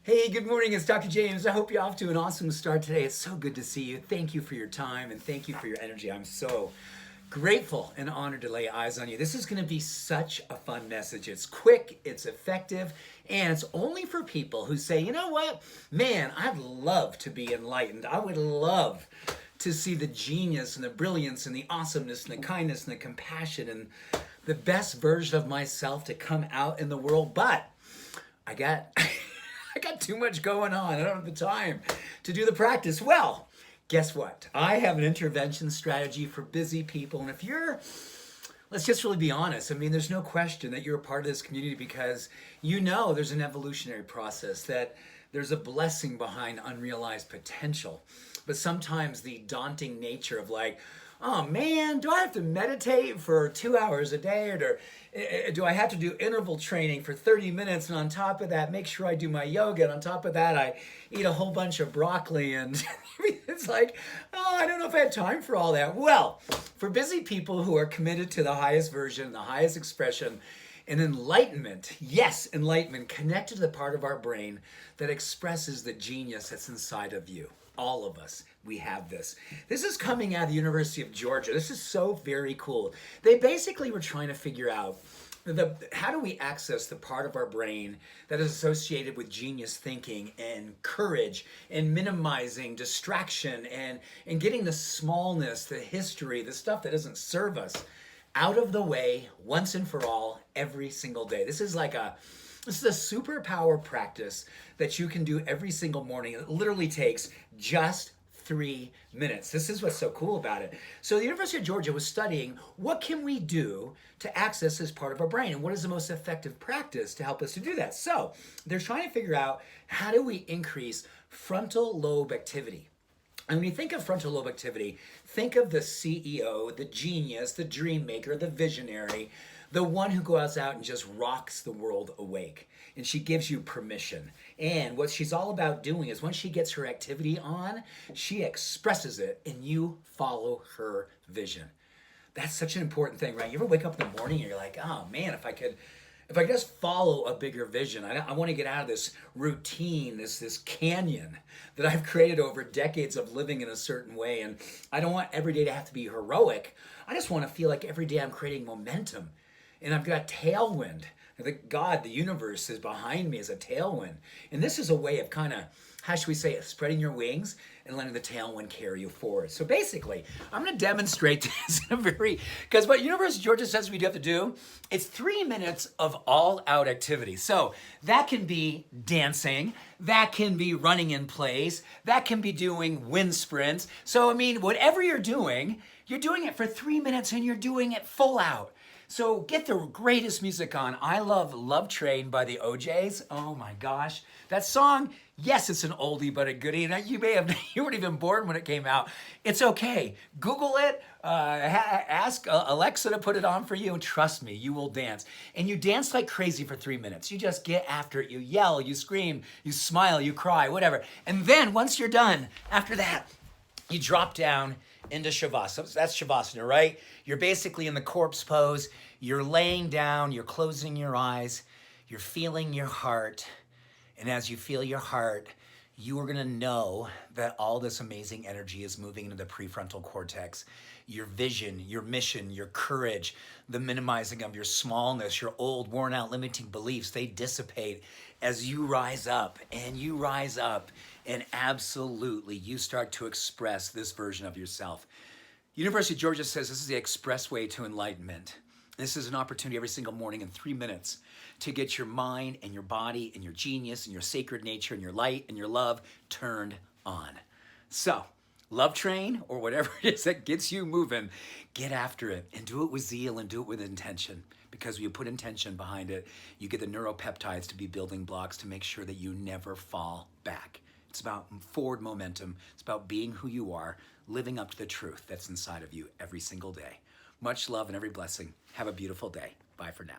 Hey, good morning. It's Dr. James. I hope you're off to an awesome start today. It's so good to see you. Thank you for your time and thank you for your energy. I'm so grateful and honored to lay eyes on you. This is going to be such a fun message. It's quick, it's effective, and it's only for people who say, you know what, man, I'd love to be enlightened. I would love to see the genius and the brilliance and the awesomeness and the kindness and the compassion and the best version of myself to come out in the world. But I got I got too much going on. I don't have the time to do the practice. Well, guess what? I have an intervention strategy for busy people. And if you're, let's just really be honest. I mean, there's no question that you're a part of this community because you know there's an evolutionary process, that there's a blessing behind unrealized potential. But sometimes the daunting nature of like, oh man, do I have to meditate for 2 hours a day, or do I have to do interval training for 30 minutes, and on top of that make sure I do my yoga, and on top of that I eat a whole bunch of broccoli, and it's like, oh, I don't know if I have time for all that. Well, for busy people who are committed to the highest version, the highest expression, and enlightenment, yes, enlightenment, connected to the part of our brain that expresses the genius that's inside of you. All of us, we have this. This is coming out of the University of Georgia. This is so very cool. They basically were trying to figure out how do we access the part of our brain that is associated with genius thinking and courage and minimizing distraction and getting the smallness, the history, the stuff that doesn't serve us out of the way once and for all every single day. This is a superpower practice that you can do every single morning. It literally takes just 3 minutes. This is what's so cool about it. So the University of Georgia was studying what can we do to access this part of our brain and what is the most effective practice to help us to do that. So they're trying to figure out how do we increase frontal lobe activity. And when you think of frontal lobe activity, think of the CEO, the genius, the dream maker, the visionary, the one who goes out and just rocks the world awake. And she gives you permission. And what she's all about doing is when she gets her activity on, she expresses it and you follow her vision. That's such an important thing, right? You ever wake up in the morning and you're like, oh man, if I could just follow a bigger vision, I want to get out of this routine, this canyon that I've created over decades of living in a certain way. And I don't want every day to have to be heroic. I just want to feel like every day I'm creating momentum. And I've got tailwind. The universe is behind me as a tailwind. And this is a way of kind of, how should we say it, spreading your wings and letting the tailwind carry you forward. So basically, I'm going to demonstrate this in a because what University of Georgia says we do have to do, it's 3 minutes of all-out activity. So that can be dancing, that can be running in place, that can be doing wind sprints. So I mean, whatever you're doing it for 3 minutes and you're doing it full out. So get the greatest music on. I love Love Train by the OJs. Oh my gosh. That song, yes, it's an oldie but a goodie. And you weren't even born when it came out. It's okay. Google it. Ask Alexa to put it on for you. And trust me, you will dance. And you dance like crazy for 3 minutes. You just get after it. You yell, you scream, you smile, you cry, whatever. And then once you're done, after that, you drop down into Savasana. That's Savasana, right? You're basically in the corpse pose. You're laying down, you're closing your eyes, you're feeling your heart. And as you feel your heart, you are gonna know that all this amazing energy is moving into the prefrontal cortex. Your vision, your mission, your courage, the minimizing of your smallness, your old, worn out, limiting beliefs, they dissipate as you rise up and absolutely you start to express this version of yourself. University of Georgia says this is the expressway to enlightenment. This is an opportunity every single morning in 3 minutes to get your mind and your body and your genius and your sacred nature and your light and your love turned on. So, Love Train or whatever it is that gets you moving, get after it and do it with zeal and do it with intention. Because when you put intention behind it, you get the neuropeptides to be building blocks to make sure that you never fall back. It's about forward momentum. It's about being who you are, living up to the truth that's inside of you every single day. Much love and every blessing. Have a beautiful day. Bye for now.